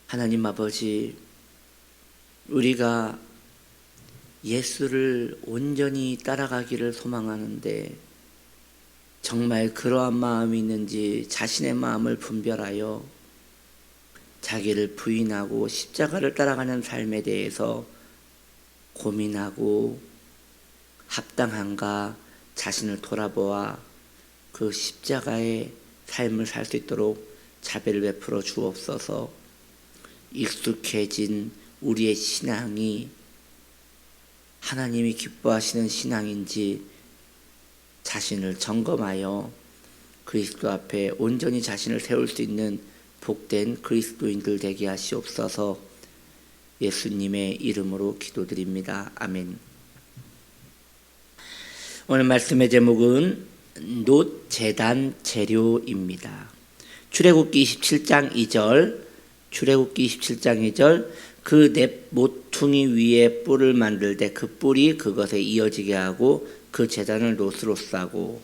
하나님 아버지, 우리가 예수를 온전히 따라가기를 소망하는데 정말 그러한 마음이 있는지 자신의 마음을 분별하여 자기를 부인하고 십자가를 따라가는 삶에 대해서 고민하고 합당한가 자신을 돌아보아 그 십자가의 삶을 살 수 있도록 자비를 베풀어 주옵소서. 익숙해진 우리의 신앙이 하나님이 기뻐하시는 신앙인지 자신을 점검하여 그리스도 앞에 온전히 자신을 세울 수 있는 복된 그리스도인들 되게 하시옵소서. 예수님의 이름으로 기도드립니다. 아멘. 오늘 말씀의 제목은 놋 제단 재료입니다. 출애굽기 27장 2절, 출애굽기 27장 2절, 그 넵 모퉁이 위에 뿔을 만들 때 그 뿔이 그것에 이어지게 하고 그 제단을 놋으로 싸고.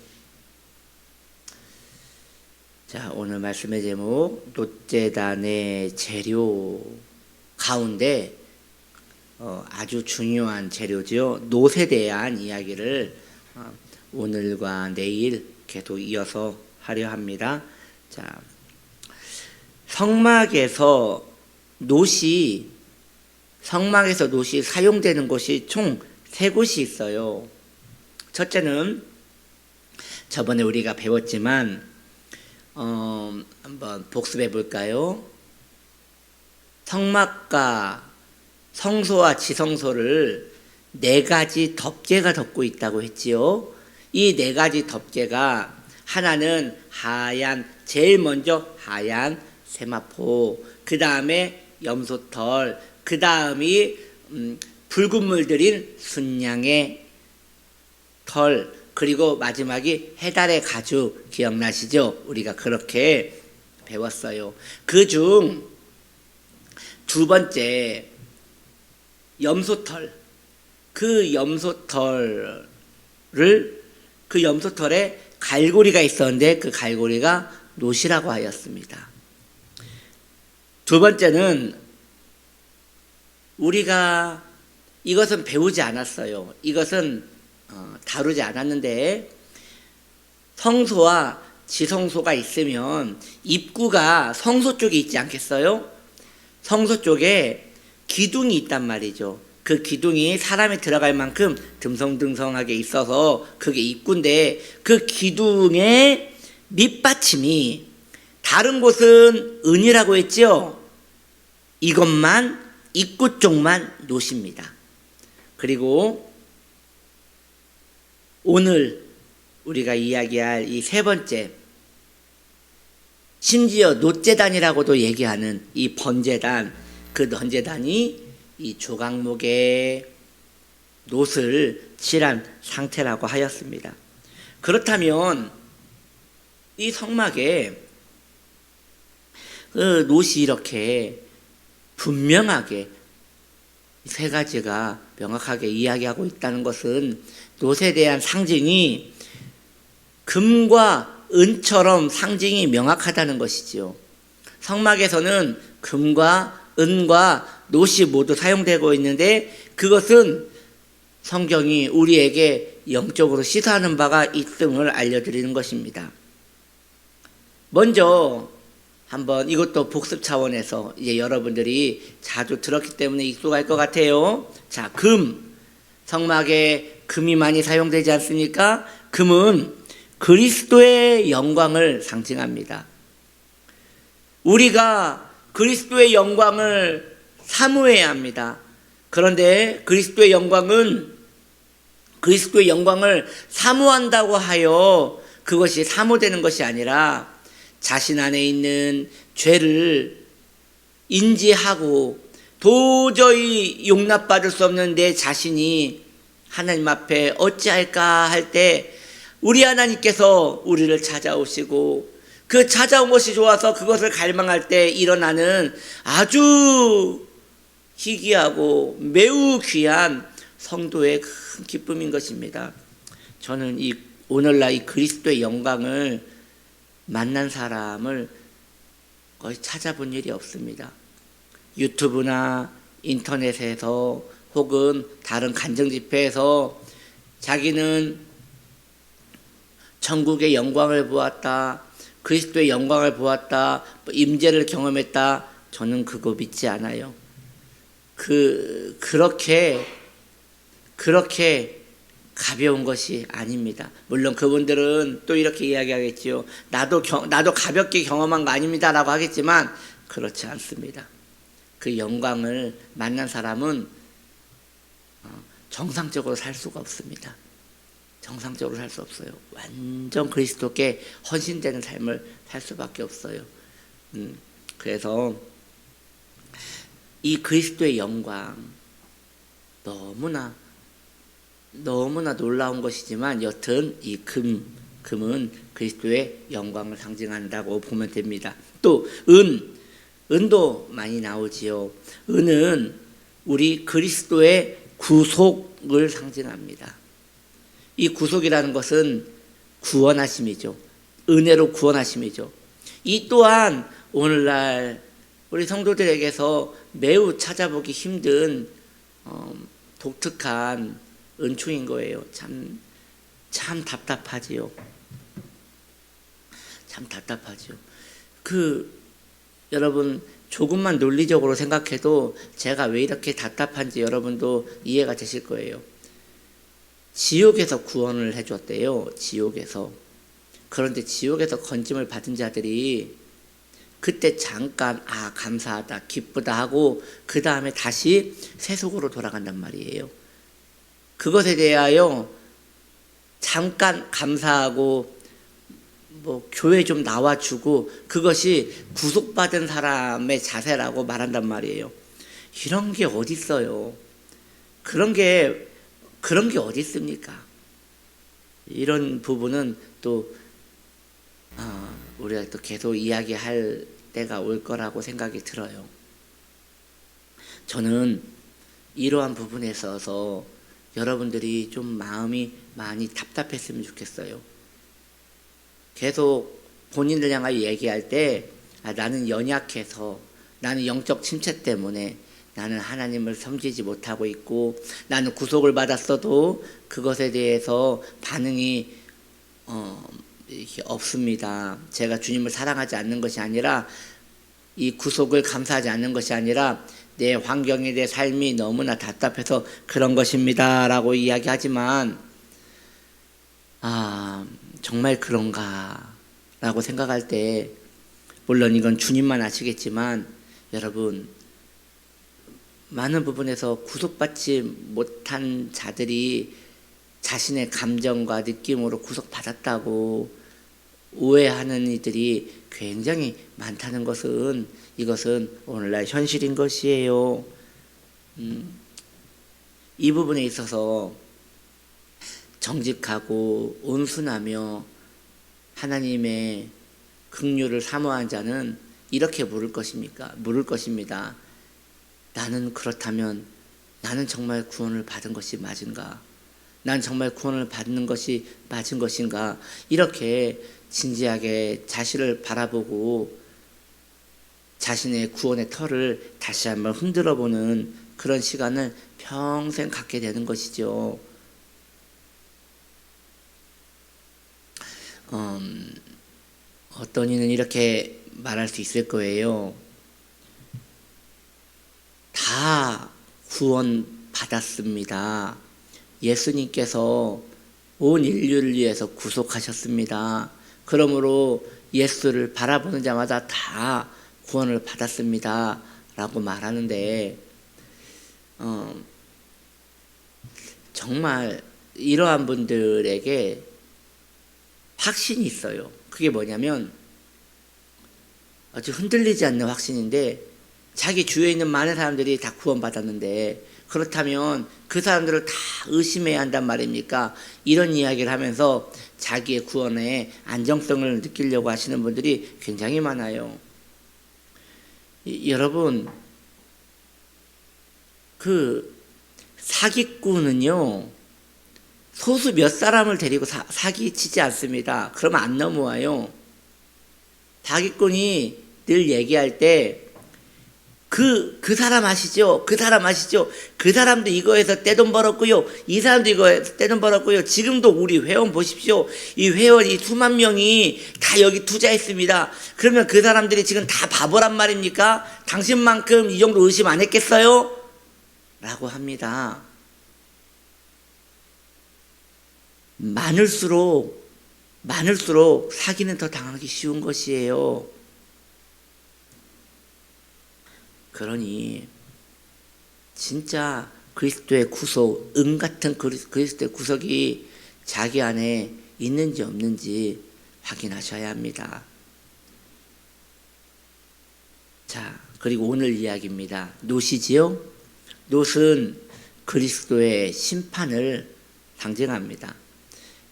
자, 오늘 말씀의 제목 놋제단의 재료 가운데 아주 중요한 재료죠. 놋에 대한 이야기를 오늘과 내일 계속 이어서 하려 합니다. 자, 성막에서 놋이 사용되는 곳이 총 3곳이 있어요. 첫째는 저번에 우리가 배웠지만 한번 복습해 볼까요? 성막과 성소와 지성소를 4가지 덮개가 덮고 있다고 했지요. 이 4가지 덮개가 하나는 제일 먼저 하얀 세마포, 그 다음에 염소털, 그 다음이 붉은 물들인 순양의 털, 그리고 마지막이 해달의 가죽. 기억나시죠? 우리가 그렇게 배웠어요. 그중 2번째 염소털, 그 염소털에 갈고리가 있었는데 그 갈고리가 놋이라고 하였습니다. 2번째는 우리가 이것은 배우지 않았어요. 이것은 다루지 않았는데, 성소와 지성소가 있으면 입구가 성소 쪽에 있지 않겠어요? 성소 쪽에 기둥이 있단 말이죠. 그 기둥이 사람이 들어갈 만큼 듬성듬성하게 있어서 그게 입구인데, 그 기둥의 밑받침이 다른 곳은 은이라고 했죠. 이것만 입구 쪽만 놋입니다. 그리고 오늘 우리가 이야기할 이 3번째, 심지어 놋제단이라고도 얘기하는 이 번제단, 그 번제단이 이 조각목에 놋을 칠한 상태라고 하였습니다. 그렇다면 이 성막에 그 놋이 이렇게 분명하게 3가지가 명확하게 이야기하고 있다는 것은 놋에 대한 상징이 금과 은처럼 상징이 명확하다는 것이지요. 성막에서는 금과 은과 놋이 모두 사용되고 있는데, 그것은 성경이 우리에게 영적으로 시사하는 바가 있음을 알려드리는 것입니다. 먼저 한번 이것도 복습 차원에서 이제 여러분들이 자주 들었기 때문에 익숙할 것 같아요. 자, 성막에 금이 많이 사용되지 않습니까? 금은 그리스도의 영광을 상징합니다. 우리가 그리스도의 영광을 사모해야 합니다. 그런데 그리스도의 영광을 사모한다고 하여 그것이 사모되는 것이 아니라 자신 안에 있는 죄를 인지하고 도저히 용납받을 수 없는 내 자신이 하나님 앞에 어찌할까 할 때 우리 하나님께서 우리를 찾아오시고, 그 찾아온 것이 좋아서 그것을 갈망할 때 일어나는 아주 희귀하고 매우 귀한 성도의 큰 기쁨인 것입니다. 저는 오늘날 이 그리스도의 영광을 만난 사람을 거의 찾아본 일이 없습니다. 유튜브나 인터넷에서 혹은 다른 간증 집회에서 자기는 천국의 영광을 보았다, 그리스도의 영광을 보았다, 임재를 경험했다. 저는 그거 믿지 않아요. 그렇게 가벼운 것이 아닙니다. 물론 그분들은 또 이렇게 이야기하겠지요. 나도 가볍게 경험한 거 아닙니다라고 하겠지만 그렇지 않습니다. 그 영광을 만난 사람은 정상적으로 살 수가 없습니다. 정상적으로 살 수 없어요. 완전 그리스도께 헌신되는 삶을 살 수밖에 없어요. 그래서 이 그리스도의 영광 너무나 놀라운 것이지만 여튼 이 금은 그리스도의 영광을 상징한다고 보면 됩니다. 또 은도 많이 나오지요. 은은 우리 그리스도의 구속을 상징합니다. 이 구속이라는 것은 구원하심이죠. 은혜로 구원하심이죠. 이 또한 오늘날 우리 성도들에게서 매우 찾아보기 힘든 독특한 은총인 거예요. 참 답답하지요. 참 답답하지요. 여러분 조금만 논리적으로 생각해도 제가 왜 이렇게 답답한지 여러분도 이해가 되실 거예요. 지옥에서 구원을 해줬대요. 지옥에서. 그런데 지옥에서 건짐을 받은 자들이 그때 잠깐 감사하다 기쁘다 하고 그 다음에 다시 세속으로 돌아간단 말이에요. 그것에 대하여 잠깐 감사하고 교회 좀 나와주고 그것이 구속받은 사람의 자세라고 말한단 말이에요. 이런 게 어디 있어요? 그런 게 어디 있습니까? 이런 부분은 또 우리가 또 계속 이야기할 때가 올 거라고 생각이 들어요. 저는 이러한 부분에 있어서 여러분들이 좀 마음이 많이 답답했으면 좋겠어요. 계속 본인을 향하여 얘기할 때 나는 연약해서, 나는 영적 침체 때문에 나는 하나님을 섬기지 못하고 있고, 나는 구속을 받았어도 그것에 대해서 반응이 이렇게 없습니다. 제가 주님을 사랑하지 않는 것이 아니라, 이 구속을 감사하지 않는 것이 아니라 내 환경에 내 삶이 너무나 답답해서 그런 것입니다 라고 이야기하지만 정말 그런가 라고 생각할 때, 물론 이건 주님만 아시겠지만 여러분, 많은 부분에서 구속받지 못한 자들이 자신의 감정과 느낌으로 구속받았다고 오해하는 이들이 굉장히 많다는 것은, 이것은 오늘날 현실인 것이에요. 이 부분에 있어서 정직하고 온순하며 하나님의 긍휼을 사모한 자는 이렇게 물을 것입니다. 나는 그렇다면 나는 정말 구원을 받은 것이 맞은가? 난 정말 구원을 받는 것이 맞은 것인가? 이렇게 진지하게 자신을 바라보고 자신의 구원의 터를 다시 한번 흔들어 보는 그런 시간을 평생 갖게 되는 것이죠. 어떤 이는 이렇게 말할 수 있을 거예요. 다 구원 받았습니다. 예수님께서 온 인류를 위해서 구속하셨습니다. 그러므로 예수를 바라보는 자마다 다 구원을 받았습니다 라고 말하는데, 정말 이러한 분들에게 확신이 있어요. 그게 뭐냐면 아주 흔들리지 않는 확신인데, 자기 주위에 있는 많은 사람들이 다 구원받았는데 그렇다면 그 사람들을 다 의심해야 한단 말입니까? 이런 이야기를 하면서 자기의 구원의 안정성을 느끼려고 하시는 분들이 굉장히 많아요. 여러분, 그 사기꾼은요, 소수 몇 사람을 데리고 사기치지 않습니다. 그러면 안 넘어와요. 사기꾼이 늘 얘기할 때 그 사람 아시죠? 그 사람 아시죠? 그 사람도 이거에서 떼돈 벌었고요. 이 사람도 이거에서 떼돈 벌었고요. 지금도 우리 회원 보십시오. 이 회원이 수만 명이 다 여기 투자했습니다. 그러면 그 사람들이 지금 다 바보란 말입니까? 당신만큼 이 정도 의심 안 했겠어요? 라고 합니다. 많을수록 사기는 더 당하기 쉬운 것이에요. 그러니 진짜 그리스도의 구속, 같은 그리스도의 구속이 자기 안에 있는지 없는지 확인하셔야 합니다. 자, 그리고 오늘 이야기입니다. 놋이지요? 놋은 그리스도의 심판을 상징합니다.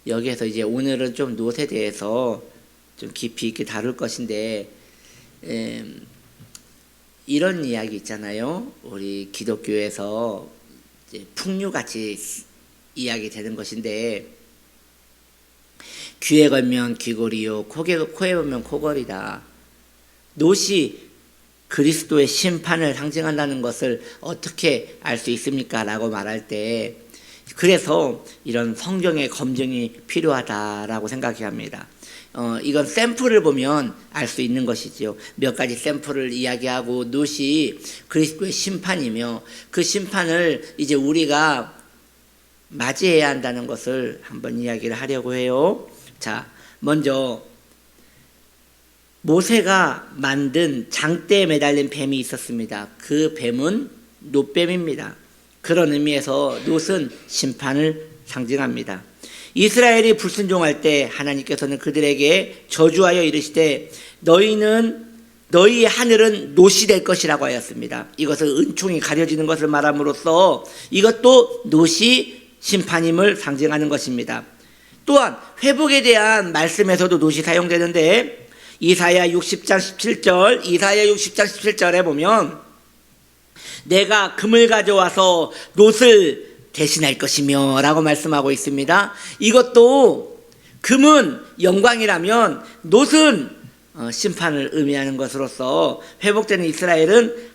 여기에서 이제 오늘은 좀 놋에 대해서 좀 깊이 있게 다룰 것인데, 이런 이야기 있잖아요. 우리 기독교에서 이제 풍류같이 이야기 되는 것인데, 귀에 걸면 귀걸이요, 코에 걸면 코걸이다. 놋이 그리스도의 심판을 상징한다는 것을 어떻게 알 수 있습니까? 라고 말할 때, 그래서 이런 성경의 검증이 필요하다라고 생각해야 합니다. 이건 샘플을 보면 알 수 있는 것이지요. 몇 가지 샘플을 이야기하고 놋이 그리스도의 심판이며 그 심판을 이제 우리가 맞이해야 한다는 것을 한번 이야기를 하려고 해요. 자, 먼저 모세가 만든 장대에 매달린 뱀이 있었습니다. 그 뱀은 놋뱀입니다. 그런 의미에서 놋은 심판을 상징합니다. 이스라엘이 불순종할 때 하나님께서는 그들에게 저주하여 이르시되 너희의 하늘은 놋이 될 것이라고 하였습니다. 이것은 은총이 가려지는 것을 말함으로써 이것도 놋이 심판임을 상징하는 것입니다. 또한 회복에 대한 말씀에서도 놋이 사용되는데 이사야 60장 17절에 보면 내가 금을 가져와서 놋을 대신할 것이며 라고 말씀하고 있습니다. 이것도 금은 영광이라면 놋은 심판을 의미하는 것으로서 회복되는 이스라엘은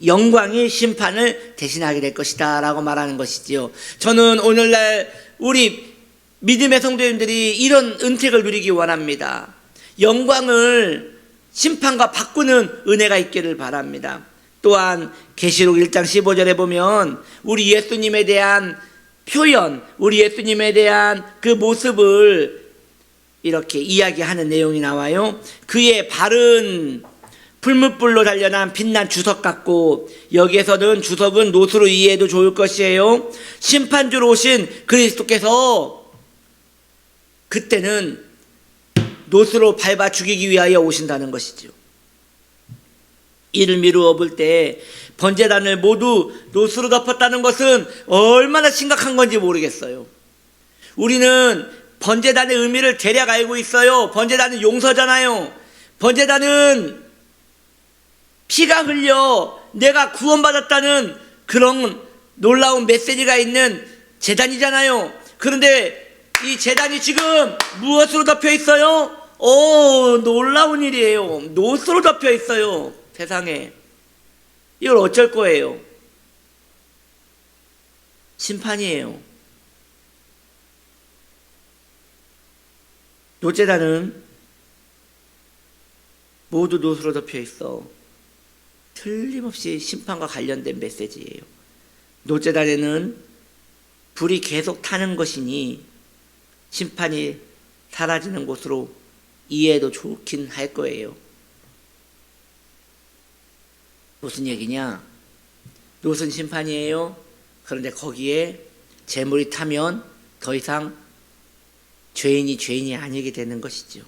영광이 심판을 대신하게 될 것이다 라고 말하는 것이지요. 저는 오늘날 우리 믿음의 성도님들이 이런 은택을 누리기 원합니다. 영광을 심판과 바꾸는 은혜가 있기를 바랍니다. 또한 계시록 1장 15절에 보면 우리 예수님에 대한 표현, 우리 예수님에 대한 그 모습을 이렇게 이야기하는 내용이 나와요. 그의 발은 풀무불로 단련한 빛난 주석 같고, 여기에서는 주석은 놋으로 이해해도 좋을 것이에요. 심판주로 오신 그리스도께서 그때는 놋으로 밟아 죽이기 위하여 오신다는 것이죠. 이를 미루어 볼 때 번제단을 모두 놋으로 덮었다는 것은 얼마나 심각한 건지 모르겠어요. 우리는 번제단의 의미를 대략 알고 있어요. 번제단은 용서잖아요. 번제단은 피가 흘려 내가 구원받았다는 그런 놀라운 메시지가 있는 제단이잖아요. 그런데 이 제단이 지금 무엇으로 덮여 있어요? 놀라운 일이에요. 놋으로 덮여 있어요. 세상에. 이걸 어쩔 거예요? 심판이에요. 놋제단은 모두 놋으로 덮여 있어. 틀림없이 심판과 관련된 메시지예요. 놋제단에는 불이 계속 타는 것이니 심판이 사라지는 곳으로 이해해도 좋긴 할 거예요. 무슨 얘기냐? 놋은 심판이에요. 그런데 거기에 재물이 타면 더 이상 죄인이 아니게 되는 것이죠.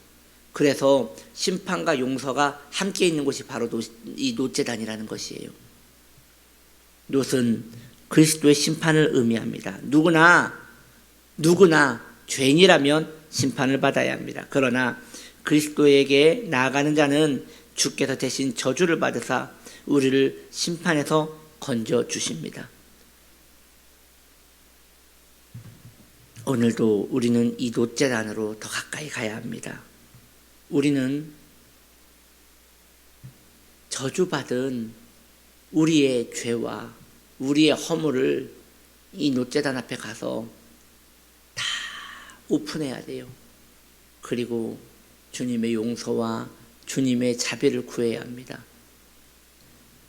그래서 심판과 용서가 함께 있는 곳이 바로 이 놋제단이라는 것이에요. 놋은 그리스도의 심판을 의미합니다. 누구나 죄인이라면 심판을 받아야 합니다. 그러나 그리스도에게 나아가는 자는 주께서 대신 저주를 받으사 우리를 심판에서 건져 주십니다. 오늘도 우리는 이 놋제단으로 더 가까이 가야 합니다. 우리는 저주받은 우리의 죄와 우리의 허물을 이 노제단 앞에 가서 다 오픈해야 돼요. 그리고 주님의 용서와 주님의 자비를 구해야 합니다.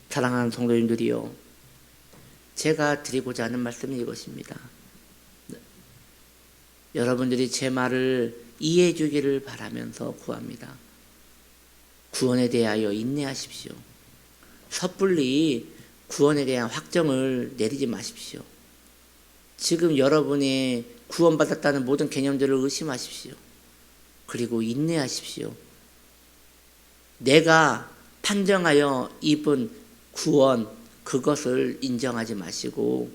사랑하는 성도님들이요, 제가 드리고자 하는 말씀이 이것입니다. 여러분들이 제 말을 이해해 주기를 바라면서 구합니다. 구원에 대하여 인내하십시오. 섣불리 구원에 대한 확정을 내리지 마십시오. 지금 여러분이 구원받았다는 모든 개념들을 의심하십시오. 그리고 인내하십시오. 내가 판정하여 입은 구원, 그것을 인정하지 마시고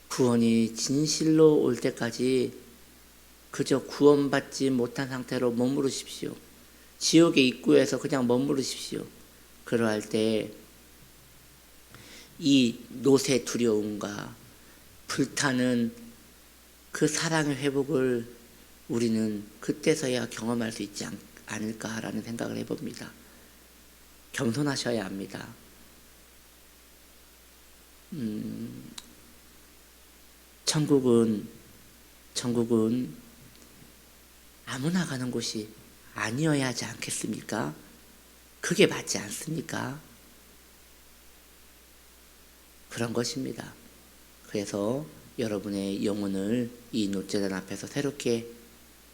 구원이 진실로 올 때까지 그저 구원받지 못한 상태로 머무르십시오. 지옥의 입구에서 그냥 머무르십시오. 그러할 때 이 노새 두려움과 불타는 그 사랑의 회복을 우리는 그때서야 경험할 수 있지 않을까라는 생각을 해봅니다. 겸손하셔야 합니다. 천국은 아무나 가는 곳이 아니어야 하지 않겠습니까? 그게 맞지 않습니까? 그런 것입니다. 그래서 여러분의 영혼을 이 노제단 앞에서 새롭게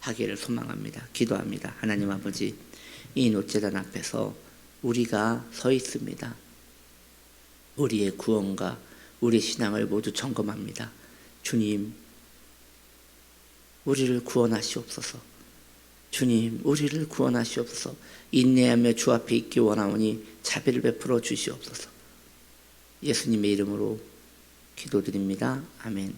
하기를 소망합니다. 기도합니다. 하나님 아버지, 이 노제단 앞에서 우리가 서 있습니다. 우리의 구원과 우리의 신앙을 모두 점검합니다. 주님, 우리를 구원하시옵소서. 주님, 우리를 구원하시옵소서. 인내하며 주 앞에 있기 원하오니 자비를 베풀어 주시옵소서. 예수님의 이름으로 기도드립니다. 아멘.